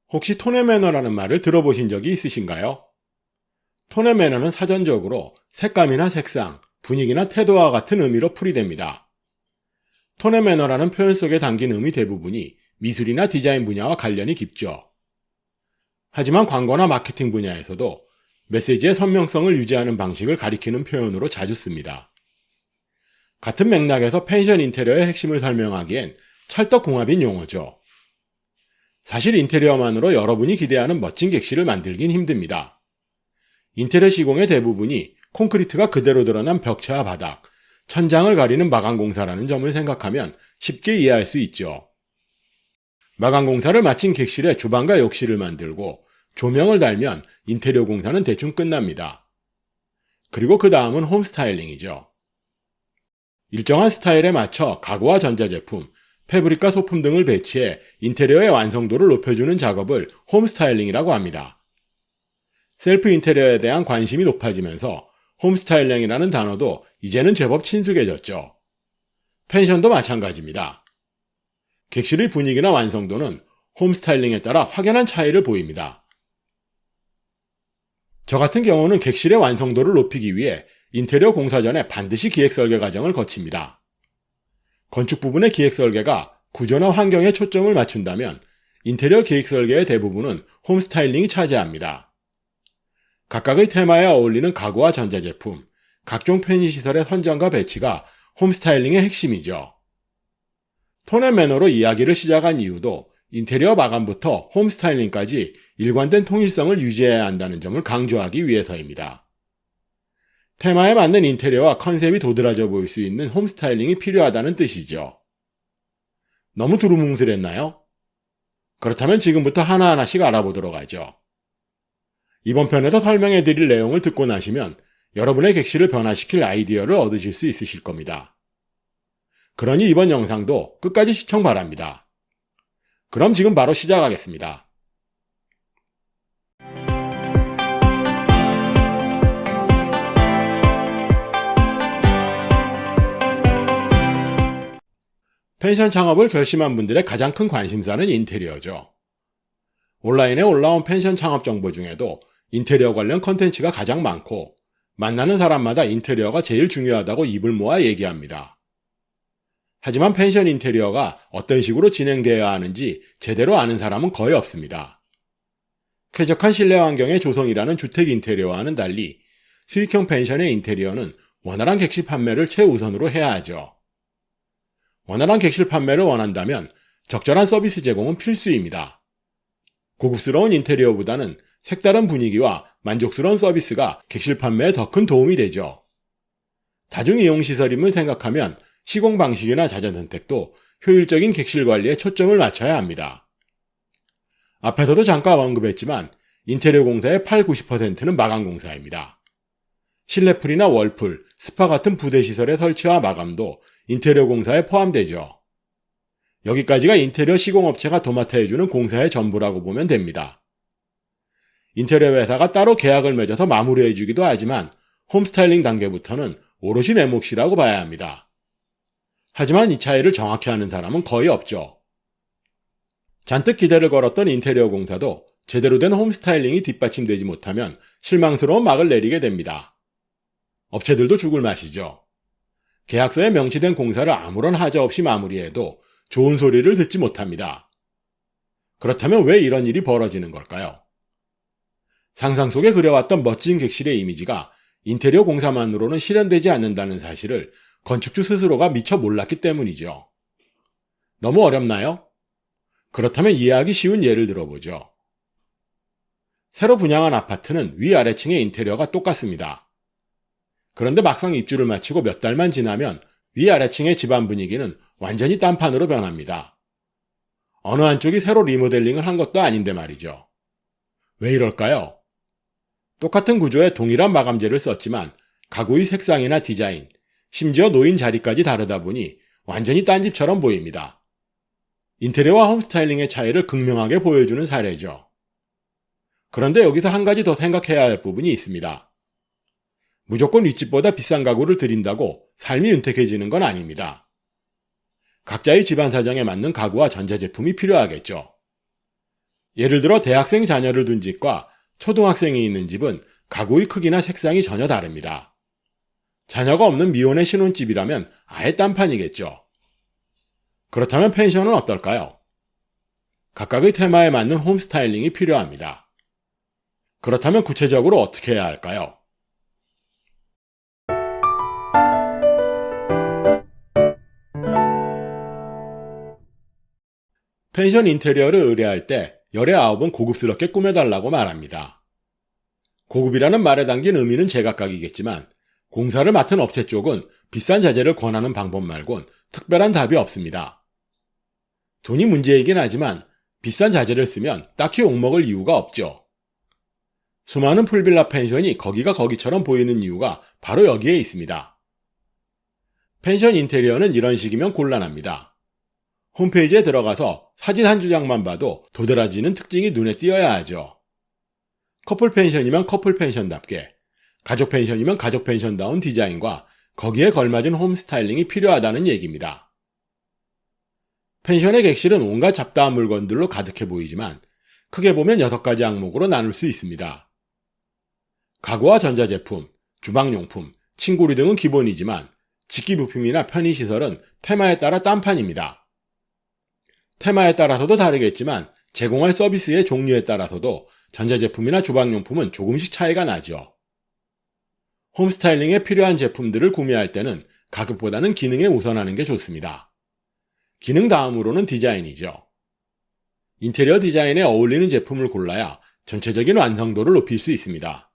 혹시 톤의 매너라는 말을 들어보신 적이 있으신가요? 톤의 매너는 사전적으로 색감이나 색상, 분위기나 태도와 같은 의미로 풀이됩니다. 톤의 매너라는 표현 속에 담긴 의미 대부분이 미술이나 디자인 분야와 관련이 깊죠. 하지만 광고나 마케팅 분야에서도 메시지의 선명성을 유지하는 방식을 가리키는 표현으로 자주 씁니다. 같은 맥락에서 펜션 인테리어의 핵심을 설명하기엔 찰떡궁합인 용어죠. 사실 인테리어만으로 여러분이 기대하는 멋진 객실을 만들긴 힘듭니다. 인테리어 시공의 대부분이 콘크리트가 그대로 드러난 벽체와 바닥, 천장을 가리는 마감공사라는 점을 생각하면 쉽게 이해할 수 있죠. 마감공사를 마친 객실에 주방과 욕실을 만들고 조명을 달면 인테리어 공사는 대충 끝납니다. 그리고 그 다음은 홈 스타일링이죠. 일정한 스타일에 맞춰 가구와 전자제품, 패브릭과 소품 등을 배치해 인테리어의 완성도를 높여주는 작업을 홈 스타일링이라고 합니다. 셀프 인테리어에 대한 관심이 높아지면서 홈 스타일링이라는 단어도 이제는 제법 친숙해졌죠. 펜션도 마찬가지입니다. 객실의 분위기나 완성도는 홈 스타일링에 따라 확연한 차이를 보입니다. 저 같은 경우는 객실의 완성도를 높이기 위해 인테리어 공사 전에 반드시 기획설계 과정을 거칩니다. 건축 부분의 기획설계가 구조나 환경에 초점을 맞춘다면 인테리어 기획설계의 대부분은 홈 스타일링이 차지합니다. 각각의 테마에 어울리는 가구와 전자제품, 각종 편의시설의 선정과 배치가 홈 스타일링의 핵심이죠. 톤의 매너로 이야기를 시작한 이유도 인테리어 마감부터 홈 스타일링까지 일관된 통일성을 유지해야 한다는 점을 강조하기 위해서입니다. 테마에 맞는 인테리어와 컨셉이 도드라져 보일 수 있는 홈 스타일링이 필요하다는 뜻이죠. 너무 두루뭉술했나요? 그렇다면 지금부터 하나하나씩 알아보도록 하죠. 이번 편에서 설명해 드릴 내용을 듣고 나시면 여러분의 객실을 변화시킬 아이디어를 얻으실 수 있으실 겁니다. 그러니 이번 영상도 끝까지 시청 바랍니다. 그럼 지금 바로 시작하겠습니다. 펜션 창업을 결심한 분들의 가장 큰 관심사는 인테리어죠. 온라인에 올라온 펜션 창업 정보 중에도 인테리어 관련 컨텐츠가 가장 많고 만나는 사람마다 인테리어가 제일 중요하다고 입을 모아 얘기합니다. 하지만 펜션 인테리어가 어떤 식으로 진행되어야 하는지 제대로 아는 사람은 거의 없습니다. 쾌적한 실내 환경의 조성이라는 주택 인테리어와는 달리 수익형 펜션의 인테리어는 원활한 객실 판매를 최우선으로 해야 하죠. 원활한 객실 판매를 원한다면 적절한 서비스 제공은 필수입니다. 고급스러운 인테리어보다는 색다른 분위기와 만족스러운 서비스가 객실 판매에 더 큰 도움이 되죠. 다중이용시설임을 생각하면 시공 방식이나 자재 선택도 효율적인 객실 관리에 초점을 맞춰야 합니다. 앞에서도 잠깐 언급했지만 인테리어 공사의 8-90%는 마감 공사입니다. 실내풀이나 월풀, 스파 같은 부대시설의 설치와 마감도 인테리어 공사에 포함되죠. 여기까지가 인테리어 시공업체가 도맡아 해주는 공사의 전부라고 보면 됩니다. 인테리어 회사가 따로 계약을 맺어서 마무리해주기도 하지만 홈스타일링 단계부터는 오롯이 내 몫이라고 봐야 합니다. 하지만 이 차이를 정확히 아는 사람은 거의 없죠. 잔뜩 기대를 걸었던 인테리어 공사도 제대로 된 홈스타일링이 뒷받침되지 못하면 실망스러운 막을 내리게 됩니다. 업체들도 죽을 맛이죠. 계약서에 명시된 공사를 아무런 하자 없이 마무리해도 좋은 소리를 듣지 못합니다. 그렇다면 왜 이런 일이 벌어지는 걸까요? 상상 속에 그려왔던 멋진 객실의 이미지가 인테리어 공사만으로는 실현되지 않는다는 사실을 건축주 스스로가 미처 몰랐기 때문이죠. 너무 어렵나요? 그렇다면 이해하기 쉬운 예를 들어보죠. 새로 분양한 아파트는 위아래층의 인테리어가 똑같습니다. 그런데 막상 입주를 마치고 몇 달만 지나면 위아래층의 집안 분위기는 완전히 딴판으로 변합니다. 어느 한쪽이 새로 리모델링을 한 것도 아닌데 말이죠. 왜 이럴까요? 똑같은 구조에 동일한 마감재를 썼지만 가구의 색상이나 디자인, 심지어 놓인 자리까지 다르다 보니 완전히 딴 집처럼 보입니다. 인테리어와 홈스타일링의 차이를 극명하게 보여주는 사례죠. 그런데 여기서 한 가지 더 생각해야 할 부분이 있습니다. 무조건 윗집보다 비싼 가구를 들인다고 삶이 윤택해지는 건 아닙니다. 각자의 집안 사정에 맞는 가구와 전자제품이 필요하겠죠. 예를 들어 대학생 자녀를 둔 집과 초등학생이 있는 집은 가구의 크기나 색상이 전혀 다릅니다. 자녀가 없는 미혼의 신혼집이라면 아예 딴판이겠죠. 그렇다면 펜션은 어떨까요? 각각의 테마에 맞는 홈 스타일링이 필요합니다. 그렇다면 구체적으로 어떻게 해야 할까요? 펜션 인테리어를 의뢰할 때 열의 아홉은 고급스럽게 꾸며달라고 말합니다. 고급이라는 말에 담긴 의미는 제각각이겠지만 공사를 맡은 업체 쪽은 비싼 자재를 권하는 방법 말곤 특별한 답이 없습니다. 돈이 문제이긴 하지만 비싼 자재를 쓰면 딱히 욕먹을 이유가 없죠. 수많은 풀빌라 펜션이 거기가 거기처럼 보이는 이유가 바로 여기에 있습니다. 펜션 인테리어는 이런 식이면 곤란합니다. 홈페이지에 들어가서 사진 한 장만 봐도 도드라지는 특징이 눈에 띄어야 하죠. 커플 펜션이면 커플 펜션답게, 가족 펜션이면 가족 펜션다운 디자인과 거기에 걸맞은 홈 스타일링이 필요하다는 얘기입니다. 펜션의 객실은 온갖 잡다한 물건들로 가득해 보이지만 크게 보면 6가지 항목으로 나눌 수 있습니다. 가구와 전자제품, 주방용품, 침구류 등은 기본이지만 직기부품이나 편의시설은 테마에 따라 딴판입니다. 테마에 따라서도 다르겠지만 제공할 서비스의 종류에 따라서도 전자제품이나 주방용품은 조금씩 차이가 나죠. 홈스타일링에 필요한 제품들을 구매할 때는 가격보다는 기능에 우선하는 게 좋습니다. 기능 다음으로는 디자인이죠. 인테리어 디자인에 어울리는 제품을 골라야 전체적인 완성도를 높일 수 있습니다.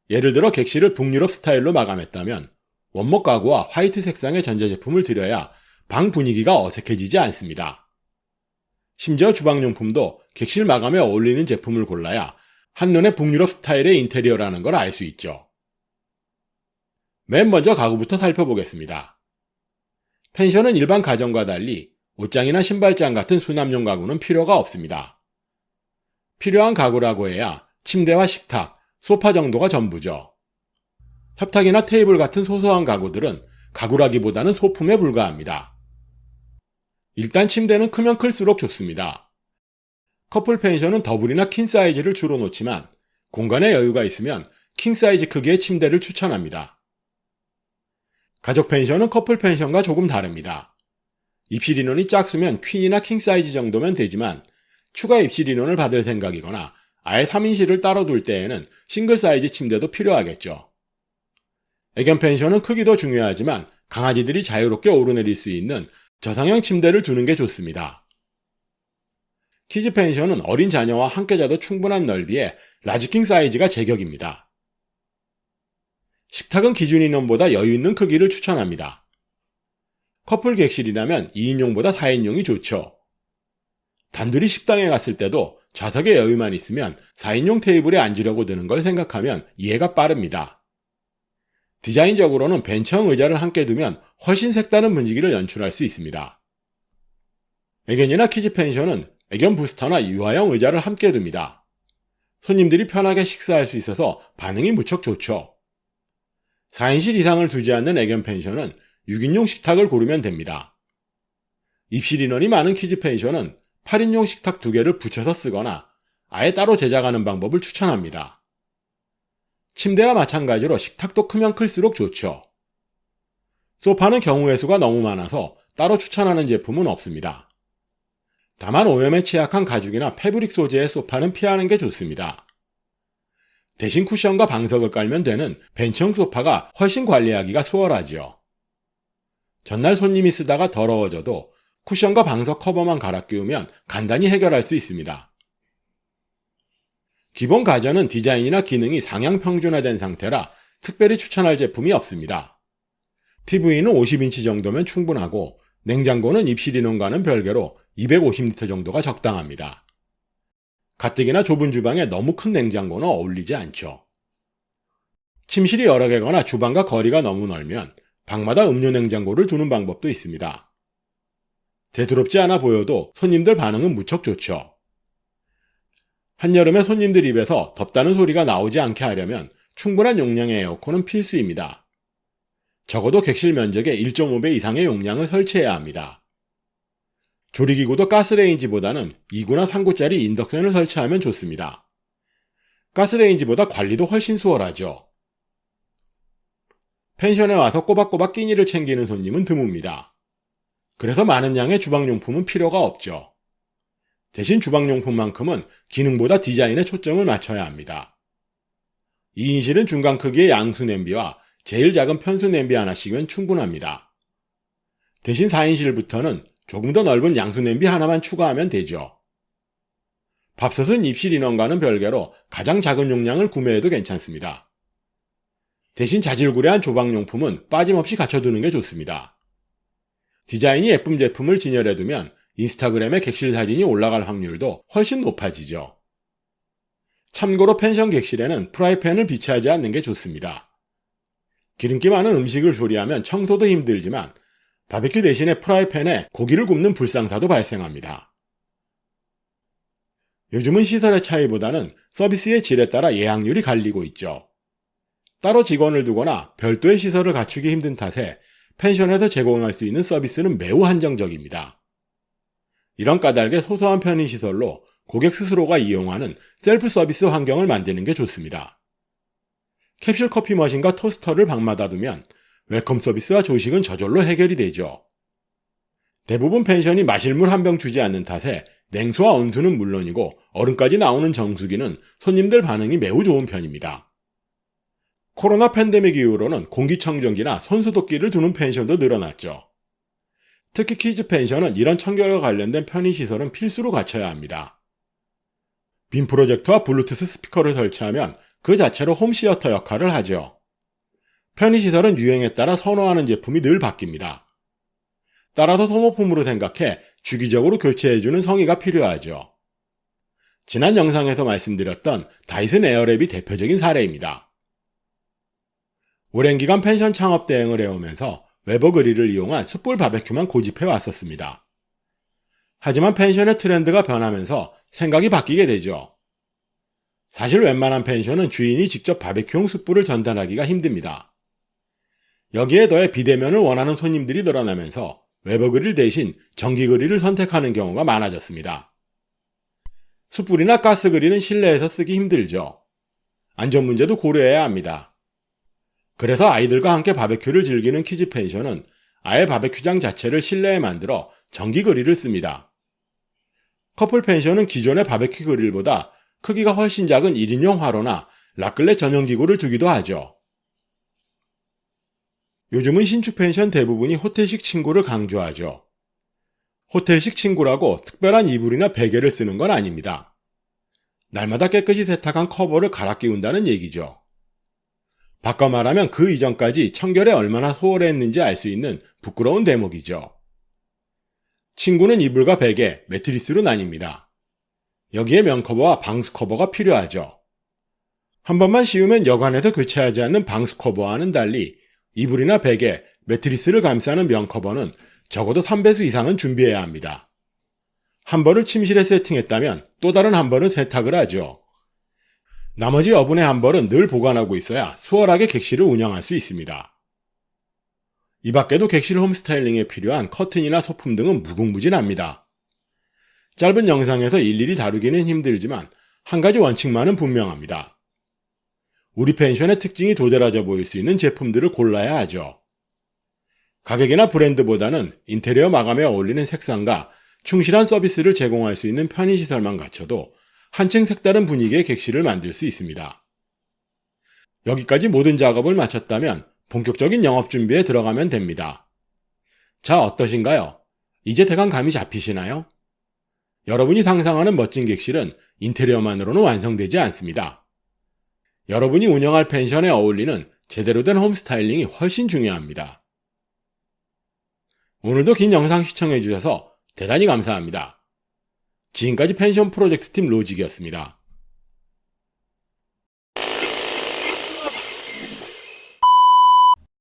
예를 들어 객실을 북유럽 스타일로 마감했다면 원목 가구와 화이트 색상의 전자제품을 들여야 방 분위기가 어색해지지 않습니다. 심지어 주방용품도 객실 마감에 어울리는 제품을 골라야 한눈에 북유럽 스타일의 인테리어라는 걸 알 수 있죠. 맨 먼저 가구부터 살펴보겠습니다. 펜션은 일반 가정과 달리 옷장이나 신발장 같은 수납용 가구는 필요가 없습니다. 필요한 가구라고 해야 침대와 식탁, 소파 정도가 전부죠. 협탁이나 테이블 같은 소소한 가구들은 가구라기보다는 소품에 불과합니다. 일단 침대는 크면 클수록 좋습니다. 커플 펜션은 더블이나 퀸 사이즈를 주로 놓지만 공간에 여유가 있으면 킹 사이즈 크기의 침대를 추천합니다. 가족 펜션은 커플 펜션과 조금 다릅니다. 입실 인원이 짝수면 퀸이나 킹 사이즈 정도면 되지만 추가 입실 인원을 받을 생각이거나 아예 3인실을 따로 둘 때에는 싱글 사이즈 침대도 필요하겠죠. 애견 펜션은 크기도 중요하지만 강아지들이 자유롭게 오르내릴 수 있는 저상형 침대를 두는 게 좋습니다. 키즈 펜션은 어린 자녀와 함께 자도 충분한 넓이에 라지킹 사이즈가 제격입니다. 식탁은 기준 인원보다 여유 있는 크기를 추천합니다. 커플 객실이라면 2인용보다 4인용이 좋죠. 단둘이 식당에 갔을 때도 좌석에 여유만 있으면 4인용 테이블에 앉으려고 드는 걸 생각하면 이해가 빠릅니다. 디자인적으로는 벤처형 의자를 함께 두면 훨씬 색다른 분위기를 연출할 수 있습니다. 애견이나 키즈 펜션은 애견 부스터나 유아형 의자를 함께 둡니다. 손님들이 편하게 식사할 수 있어서 반응이 무척 좋죠. 4인실 이상을 두지 않는 애견 펜션은 6인용 식탁을 고르면 됩니다. 입실 인원이 많은 키즈 펜션은 8인용 식탁 2개를 붙여서 쓰거나 아예 따로 제작하는 방법을 추천합니다. 침대와 마찬가지로 식탁도 크면 클수록 좋죠. 소파는 경우의 수가 너무 많아서 따로 추천하는 제품은 없습니다. 다만 오염에 취약한 가죽이나 패브릭 소재의 소파는 피하는 게 좋습니다. 대신 쿠션과 방석을 깔면 되는 벤치형 소파가 훨씬 관리하기가 수월하죠. 전날 손님이 쓰다가 더러워져도 쿠션과 방석 커버만 갈아 끼우면 간단히 해결할 수 있습니다. 기본 가전은 디자인이나 기능이 상향 평준화된 상태라 특별히 추천할 제품이 없습니다. TV는 50인치 정도면 충분하고 냉장고는 입실 인원과는 별개로 250리터 정도가 적당합니다. 가뜩이나 좁은 주방에 너무 큰 냉장고는 어울리지 않죠. 침실이 여러 개거나 주방과 거리가 너무 넓으면 방마다 음료 냉장고를 두는 방법도 있습니다. 대수롭지 않아 보여도 손님들 반응은 무척 좋죠. 한여름에 손님들 입에서 덥다는 소리가 나오지 않게 하려면 충분한 용량의 에어컨은 필수입니다. 적어도 객실 면적의 1.5배 이상의 용량을 설치해야 합니다. 조리기구도 가스레인지보다는 2구나 3구짜리 인덕션을 설치하면 좋습니다. 가스레인지보다 관리도 훨씬 수월하죠. 펜션에 와서 꼬박꼬박 끼니를 챙기는 손님은 드뭅니다. 그래서 많은 양의 주방용품은 필요가 없죠. 대신 주방용품만큼은 기능보다 디자인에 초점을 맞춰야 합니다. 2인실은 중간 크기의 양수 냄비와 제일 작은 편수 냄비 하나씩이면 충분합니다. 대신 4인실부터는 조금 더 넓은 양수 냄비 하나만 추가하면 되죠. 밥솥은 입실 인원과는 별개로 가장 작은 용량을 구매해도 괜찮습니다. 대신 자질구레한 조방용품은 빠짐없이 갖춰두는 게 좋습니다. 디자인이 예쁜 제품을 진열해두면 인스타그램에 객실 사진이 올라갈 확률도 훨씬 높아지죠. 참고로 펜션 객실에는 프라이팬을 비치하지 않는 게 좋습니다. 기름기 많은 음식을 조리하면 청소도 힘들지만 바베큐 대신에 프라이팬에 고기를 굽는 불상사도 발생합니다. 요즘은 시설의 차이보다는 서비스의 질에 따라 예약률이 갈리고 있죠. 따로 직원을 두거나 별도의 시설을 갖추기 힘든 탓에 펜션에서 제공할 수 있는 서비스는 매우 한정적입니다. 이런 까닭에 소소한 편의시설로 고객 스스로가 이용하는 셀프 서비스 환경을 만드는 게 좋습니다. 캡슐 커피 머신과 토스터를 방마다 두면 웰컴 서비스와 조식은 저절로 해결이 되죠. 대부분 펜션이 마실 물 한 병 주지 않는 탓에 냉수와 온수는 물론이고 얼음까지 나오는 정수기는 손님들 반응이 매우 좋은 편입니다. 코로나 팬데믹 이후로는 공기청정기나 손소독기를 두는 펜션도 늘어났죠. 특히 키즈 펜션은 이런 청결과 관련된 편의시설은 필수로 갖춰야 합니다. 빔 프로젝터와 블루투스 스피커를 설치하면 그 자체로 홈시어터 역할을 하죠. 편의시설은 유행에 따라 선호하는 제품이 늘 바뀝니다. 따라서 소모품으로 생각해 주기적으로 교체해주는 성의가 필요하죠. 지난 영상에서 말씀드렸던 다이슨 에어랩이 대표적인 사례입니다. 오랜 기간 펜션 창업 대행을 해오면서 웨버 그릴을 이용한 숯불 바베큐만 고집해 왔었습니다. 하지만 펜션의 트렌드가 변하면서 생각이 바뀌게 되죠. 사실 웬만한 펜션은 주인이 직접 바베큐용 숯불을 전달하기가 힘듭니다. 여기에 더해 비대면을 원하는 손님들이 늘어나면서 웨버 그릴 대신 전기 그릴을 선택하는 경우가 많아졌습니다. 숯불이나 가스 그릴은 실내에서 쓰기 힘들죠. 안전 문제도 고려해야 합니다. 그래서 아이들과 함께 바베큐를 즐기는 키즈 펜션은 아예 바베큐장 자체를 실내에 만들어 전기 그릴을 씁니다. 커플 펜션은 기존의 바베큐 그릴보다 크기가 훨씬 작은 1인용 화로나 라클레 전용 기구를 두기도 하죠. 요즘은 신축 펜션 대부분이 호텔식 침구를 강조하죠. 호텔식 침구라고 특별한 이불이나 베개를 쓰는 건 아닙니다. 날마다 깨끗이 세탁한 커버를 갈아 끼운다는 얘기죠. 바꿔 말하면 그 이전까지 청결에 얼마나 소홀했는지 알 수 있는 부끄러운 대목이죠. 침구는 이불과 베개, 매트리스로 나뉩니다. 여기에 면커버와 방수커버가 필요하죠. 한 번만 씌우면 여관에서 교체하지 않는 방수커버와는 달리 이불이나 베개, 매트리스를 감싸는 면커버는 적어도 3배수 이상은 준비해야 합니다. 한 벌을 침실에 세팅했다면 또 다른 한 벌은 세탁을 하죠. 나머지 여분의 한 벌은 늘 보관하고 있어야 수월하게 객실을 운영할 수 있습니다. 이 밖에도 객실 홈스타일링에 필요한 커튼이나 소품 등은 무궁무진합니다. 짧은 영상에서 일일이 다루기는 힘들지만 한 가지 원칙만은 분명합니다. 우리 펜션의 특징이 도드라져 보일 수 있는 제품들을 골라야 하죠. 가격이나 브랜드보다는 인테리어 마감에 어울리는 색상과 충실한 서비스를 제공할 수 있는 편의시설만 갖춰도 한층 색다른 분위기의 객실을 만들 수 있습니다. 여기까지 모든 작업을 마쳤다면 본격적인 영업 준비에 들어가면 됩니다. 자, 어떠신가요? 이제 대강 감이 잡히시나요? 여러분이 상상하는 멋진 객실은 인테리어만으로는 완성되지 않습니다. 여러분이 운영할 펜션에 어울리는 제대로 된 홈스타일링이 훨씬 중요합니다. 오늘도 긴 영상 시청해주셔서 대단히 감사합니다. 지금까지 펜션 프로젝트 팀 로직이었습니다.